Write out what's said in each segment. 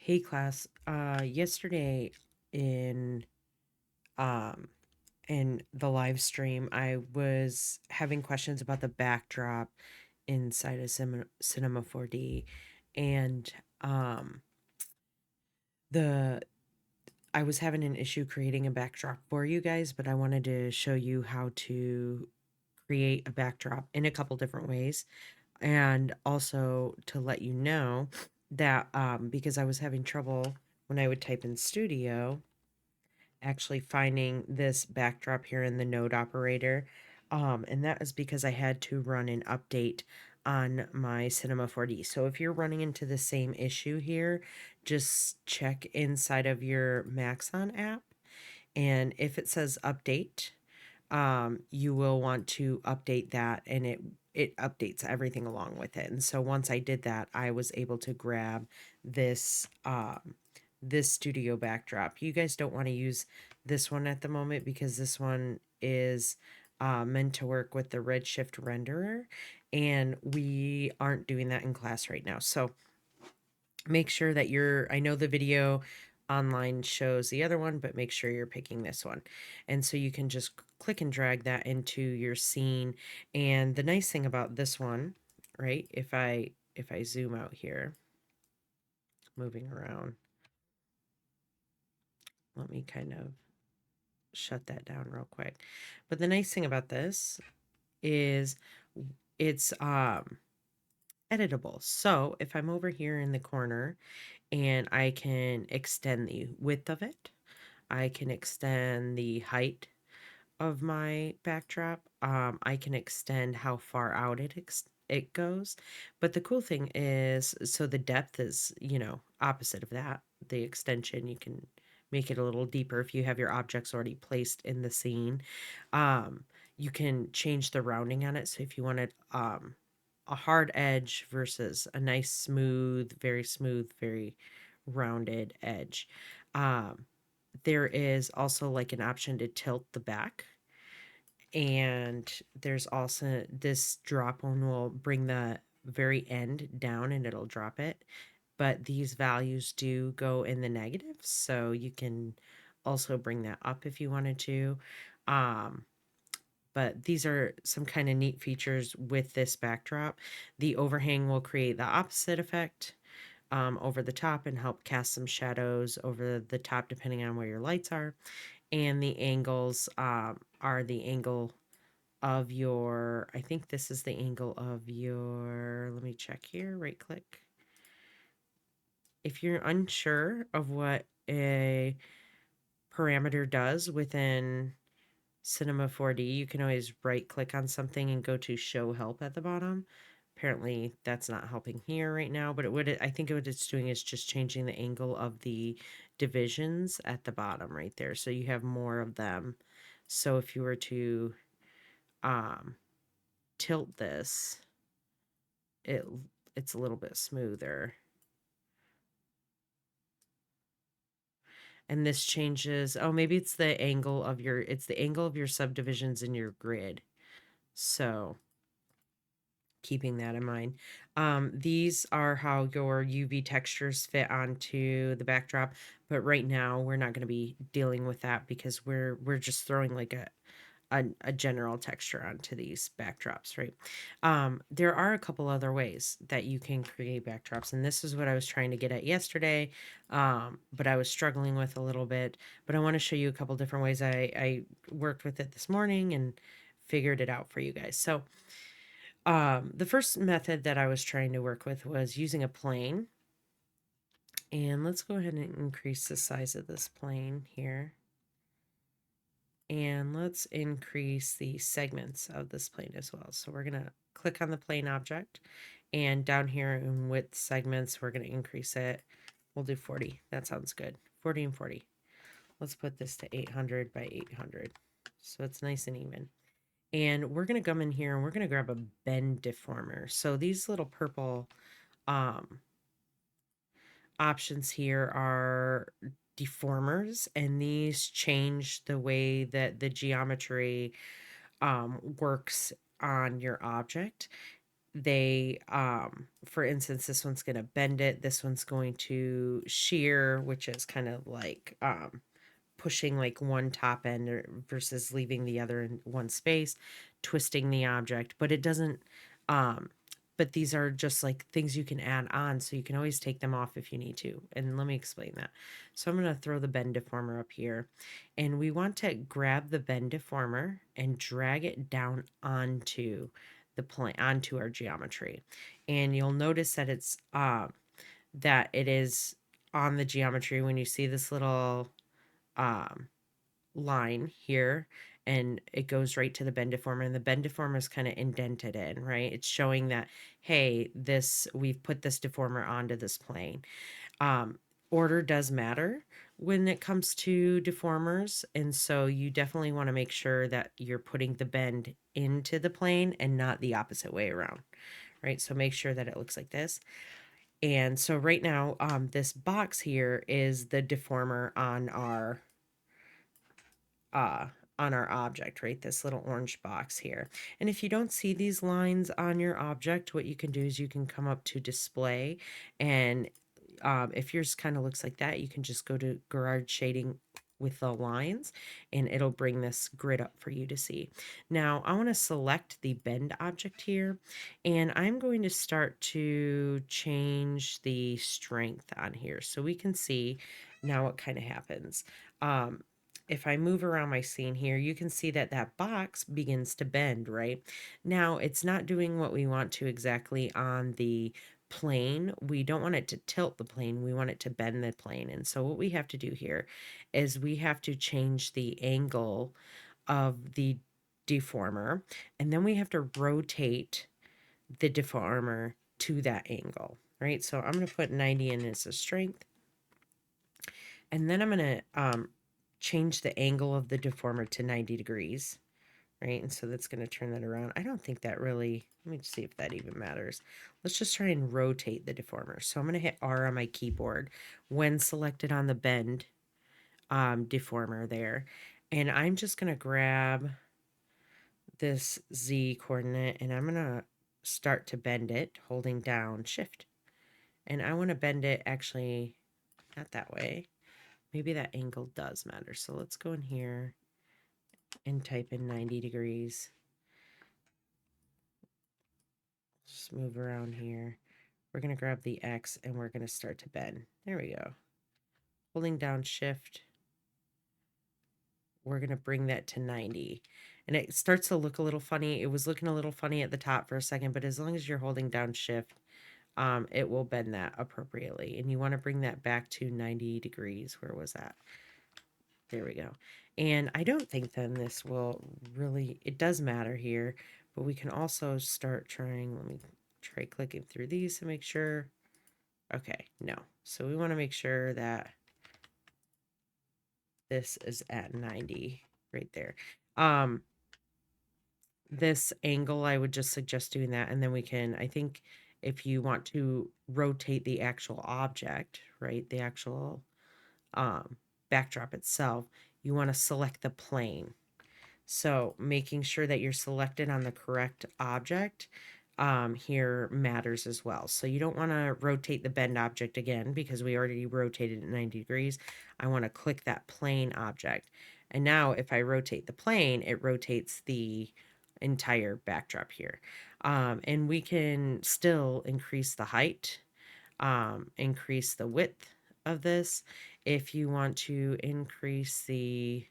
Hey class, yesterday in um in the live stream I was having questions about the backdrop inside of Cinema 4D, and um the I was having an issue creating a backdrop for you guys, but I wanted to show you how to create a backdrop in a couple different ways, and also to let you know that because I was having trouble when I would type in studio actually finding this backdrop here in the node operator. And that is because I had to run an update on my Cinema 4D. So if you're running into the same issue here, just check inside of your Maxon app. And if it says update, you will want to update that, and it updates everything along with it. And so once I did that, I was able to grab this this studio backdrop. You guys don't want to use this one at the moment because this one is meant to work with the Redshift renderer, and we aren't doing that in class right now. So make sure that I know the video online shows the other one, but make sure you're picking this one. And so you can just click and drag that into your scene. And the nice thing about this one, right? If I zoom out here, moving around, let me kind of shut that down real quick. But the nice thing about this is it's editable. So if I'm over here in the corner and I can extend the width of it, I can extend the height of my backdrop. I can extend how far out it goes. But the cool thing is, so the depth is, opposite of that. The extension, you can make it a little deeper if you have your objects already placed in the scene. Um, you can change the rounding on it. So if you wanted a hard edge versus a nice smooth, very rounded edge. Um, there is also like an option to tilt the back. And there's also this drop one will bring the very end down and it'll drop it. But these values do go in the negative. So you can also bring that up if you wanted to. Um, but these are some kind of neat features with this backdrop. The overhang will create the opposite effect over the top and help cast some shadows over the top depending on where your lights are. And the angles are the angle of your, I think this is the angle of your, let me check here, right click. If you're unsure of what a parameter does within Cinema 4D, you can always right click on something and go to show help at the bottom. Apparently that's not helping here right now, but I think what it's doing is just changing the angle of the divisions at the bottom right there. So you have more of them. So if you were to um, tilt this, it it's a little bit smoother. And this changes, oh, maybe it's the angle of your subdivisions in your grid. So keeping that in mind. These are how your UV textures fit onto the backdrop, but right now we're not going to be dealing with that because we're just throwing like a general texture onto these backdrops, right? There are a couple other ways that you can create backdrops, and this is what I was trying to get at yesterday, but I was struggling with a little bit. But I want to show you a couple different ways. I worked with it this morning and figured it out for you guys. So the first method that I was trying to work with was using a plane. And let's go ahead and increase the size of this plane here. And let's increase the segments of this plane as well. So we're going to click on the plane object, and down here in width segments, we're going to increase it. We'll do 40. That sounds good. 40 and 40. Let's put this to 800 by 800. So it's nice and even. And we're going to come in here and we're going to grab a bend deformer. So these little purple um, options here are deformers, and these change the way that the geometry works on your object. they for instance, this one's going to bend it, this one's going to shear, which is kind of like pushing like one top end versus leaving the other in one space, twisting the object, but it doesn't um but these are just like things you can add on, so you can always take them off if you need to. And let me explain that. So I'm going to throw the bend deformer up here, and we want to grab the bend deformer and drag it down onto the plane, onto our geometry. And you'll notice that that it is on the geometry when you see this little um line here, and it goes right to the bend deformer, and the bend deformer is kind of indented in, right? It's showing that, hey, this, we've put this deformer onto this plane. um Order does matter when it comes to deformers, and so you definitely want to make sure that you're putting the bend into the plane and not the opposite way around, right? So make sure that it looks like this. And so right now, this box here is the deformer uh, on our object, right? This little orange box here. And if you don't see these lines on your object, what you can do is you can come up to display, and if yours kind of looks like that, you can just go to garage shading with the lines, and it'll bring this grid up for you to see. Now I want to select the bend object here, and I'm going to start to change the strength on here so we can see now what kind of happens. If I move around my scene here, you can see that that box begins to bend, right? Now, it's not doing what we want to exactly on the plane. We don't want it to tilt the plane. We want it to bend the plane. And so what we have to do here is we have to change the angle of the deformer, and then we have to rotate the deformer to that angle, right? So I'm going to put 90 in as a strength, and then I'm going to change the angle of the deformer to 90 degrees, right? And so that's going to turn that around. I don't think that really, let me see if that even matters. Let's just try and rotate the deformer. So I'm going to hit R on my keyboard when selected on the bend deformer there. And I'm just going to grab this Z coordinate, and I'm going to start to bend it holding down shift. And I want to bend it actually not that way. Maybe that angle does matter. So let's go in here and type in 90 degrees. Just move around here. We're going to grab the X and we're going to start to bend. There we go. Holding down shift, we're going to bring that to 90. And it starts to look a little funny. It was looking a little funny at the top for a second, but as long as you're holding down shift, it will bend that appropriately. And you want to bring that back to 90 degrees. Where was that? There we go. And I don't think then this will really, it does matter here, but we can also start trying, let me try clicking through these to make sure. Okay, no. So we want to make sure that this is at 90 right there. This angle, I would just suggest doing that, and then we can, I think if you want to rotate the actual object, right, the actual backdrop itself, you want to select the plane. So making sure that you're selected on the correct object here matters as well. So you don't want to rotate the bend object again because we already rotated it 90 degrees. I want to click that plane object. And now if I rotate the plane, it rotates the entire backdrop here. And we can still increase the height, increase the width of this. If you want to increase the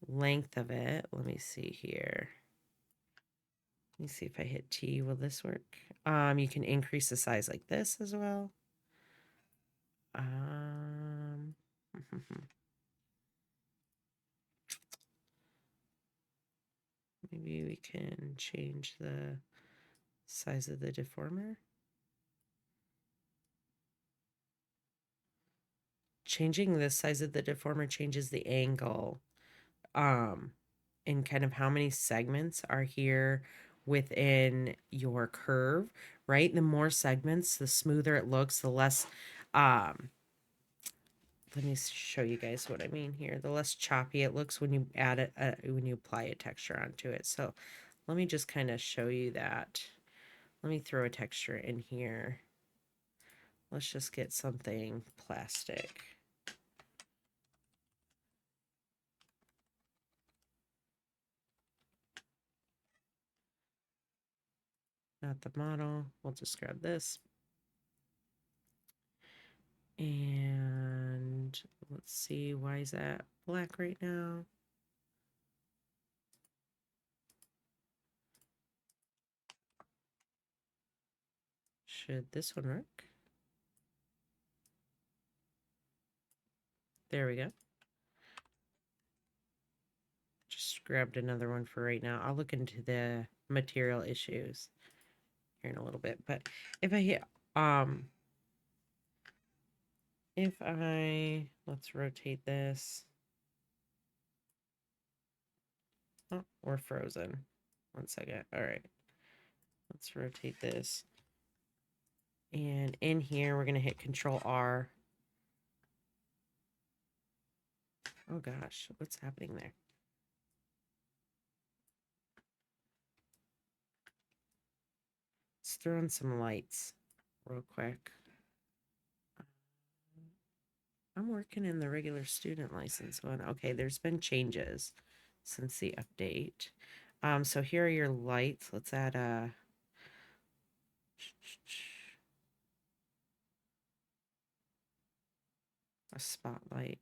length of it, let me see here. Let me see if I hit T, will this work? You can increase the size like this as well. Maybe we can change the size of the deformer. Changing the size of the deformer changes the angle, and kind of how many segments are here within your curve, right? The more segments, the smoother it looks, the less, let me show you guys what I mean here. The less choppy it looks when you add it, when you apply a texture onto it. So let me just kind of show you that. Let me throw a texture in here. Let's just get something plastic. Not the model. We'll just grab this. And let's see, why is that black right now? Should this one work? There we go. Just grabbed another one for right now. I'll look into the material issues here in a little bit. But if I hit, let's rotate this. Oh, we're frozen. 1 second. All right. Let's rotate this. And in here, we're going to hit Control R. Oh gosh, what's happening there? Let's throw in some lights real quick. I'm working in the regular student license one. Okay, there's been changes since the update. So here are your lights. Let's add a spotlight.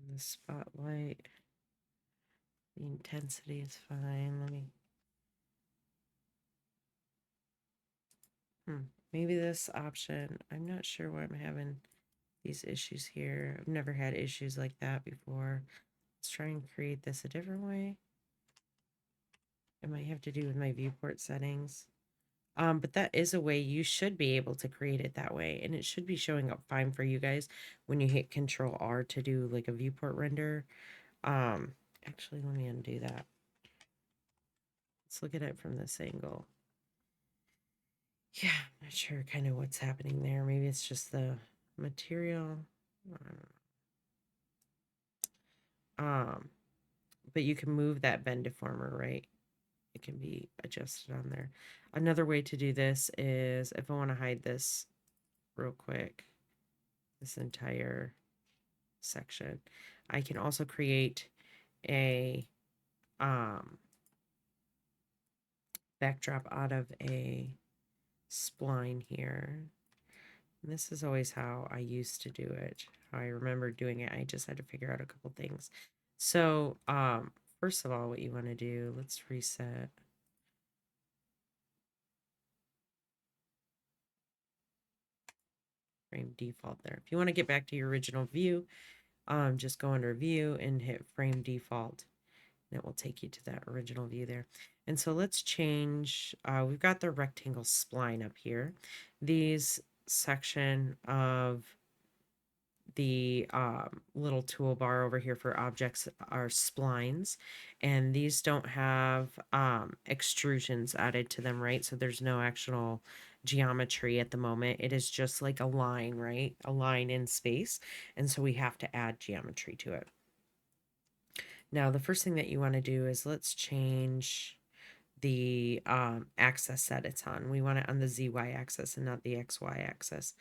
And the spotlight, the intensity is fine. Let me. Maybe this option. I'm not sure why I'm having these issues here. I've never had issues like that before. Let's try and create this a different way. It might have to do with my viewport settings. But that is a way you should be able to create it that way. And it should be showing up fine for you guys when you hit Control R to do like a viewport render. Actually, let me undo that. Let's look at it from this angle. Yeah, I'm not sure kind of what's happening there. Maybe it's just the material. I don't know. But you can move that bend deformer, right? It can be adjusted on there. Another way to do this is if I want to hide this real quick, this entire section, I can also create a backdrop out of a spline here. And this is always how I used to do it. How I remember doing it. I just had to figure out a couple things. So, first of all, what you want to do, let's reset. Frame default there. If you want to get back to your original view, just go under view and hit frame default. And it will take you to that original view there. And so let's change, we've got the rectangle spline up here. These section of the little toolbar over here for objects are splines, and these don't have extrusions added to them, right? So there's no actual geometry at the moment. It is just like a line, right? A line in space, and so we have to add geometry to it. Now, the first thing that you want to do is let's change the axis that it's on. We want it on the ZY axis and not the XY axis.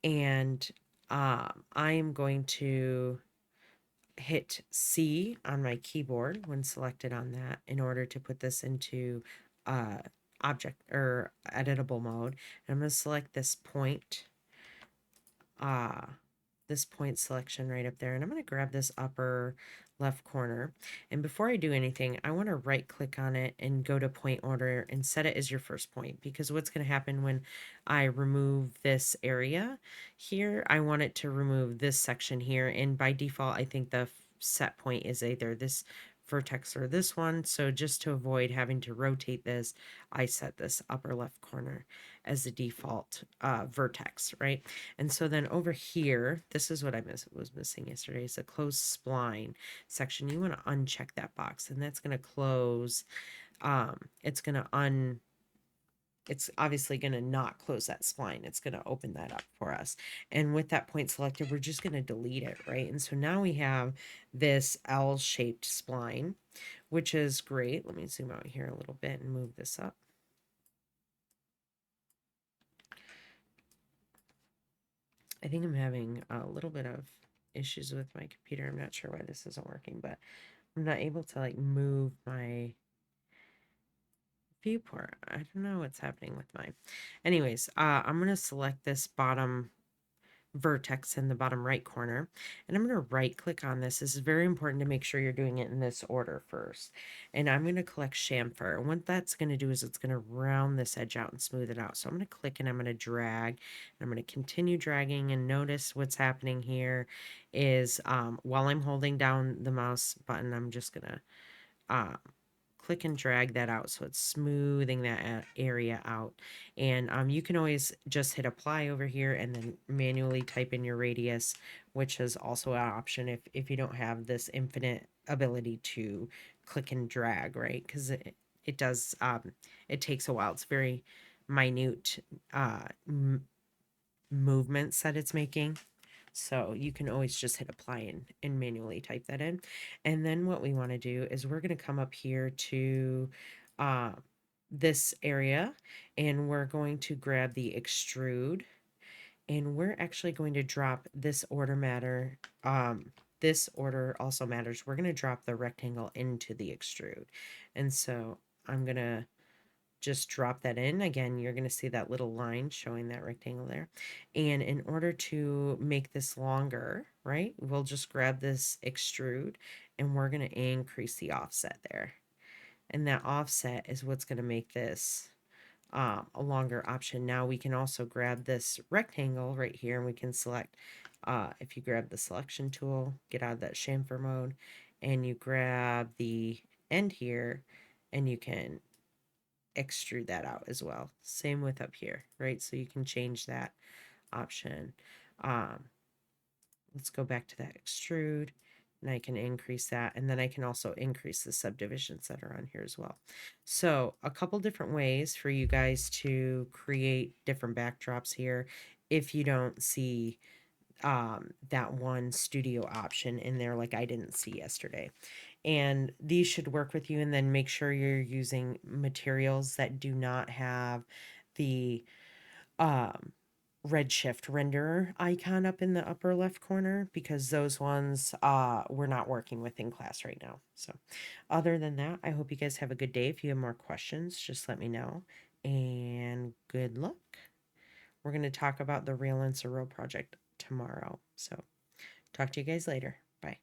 And I am going to hit C on my keyboard when selected on that in order to put this into object or editable mode. And I'm going to select this point selection right up there, and I'm going to grab this upper left corner. And before I do anything, I want to right click on it and go to point order and set it as your first point, because what's going to happen when I remove this area here, I want it to remove this section here, and by default I think the set point is either this vertex or this one. So just to avoid having to rotate this, I set this upper left corner as the default vertex, right? And so then over here, this is what I was missing yesterday, is a closed spline section. You want to uncheck that box, and that's going to close. It's going to it's obviously going to not close that spline. It's going to open that up for us. And with that point selected, we're just going to delete it, right? And so now we have this L-shaped spline, which is great. Let me zoom out here a little bit and move this up. I think I'm having a little bit of issues with my computer. I'm not sure why this isn't working, but I'm not able to like move my viewport. I don't know what's happening with mine. Anyways, I'm going to select this bottom vertex in the bottom right corner, and I'm going to right click on this. This is very important to make sure you're doing it in this order first. And I'm going to collect chamfer. And what that's going to do is it's going to round this edge out and smooth it out. So I'm going to click and I'm going to drag, and I'm going to continue dragging, and notice what's happening here is while I'm holding down the mouse button, I'm just going to click and drag that out so it's smoothing that area out. And you can always just hit apply over here and then manually type in your radius, which is also an option if you don't have this infinite ability to click and drag, right? Because it does it takes a while. It's very minute movements that it's making. So you can always just hit apply and manually type that in. And then what we want to do is we're going to come up here to uh, this area, and we're going to grab the extrude, and we're actually going to drop this order matter. This order also matters. We're going to drop the rectangle into the extrude. And so I'm going to just drop that in. Again, you're going to see that little line showing that rectangle there. And in order to make this longer, right, we'll just grab this extrude and we're going to increase the offset there. And that offset is what's going to make this a longer option. Now we can also grab this rectangle right here, and we can select, if you grab the selection tool, get out of that chamfer mode, and you grab the end here, and you can extrude that out as well. Same with up here, right? So you can change that option. Um, let's go back to that extrude, and I can increase that, and then I can also increase the subdivisions that are on here as well. So a couple different ways for you guys to create different backdrops here if you don't see that one studio option in there like I didn't see yesterday. And these should work with you, and then make sure you're using materials that do not have the um, Redshift renderer icon up in the upper left corner, because those ones we're not working with in class right now. So other than that, I hope you guys have a good day. If you have more questions, just let me know, and good luck. We're going to talk about the Rail and Surrow project tomorrow. So talk to you guys later. Bye.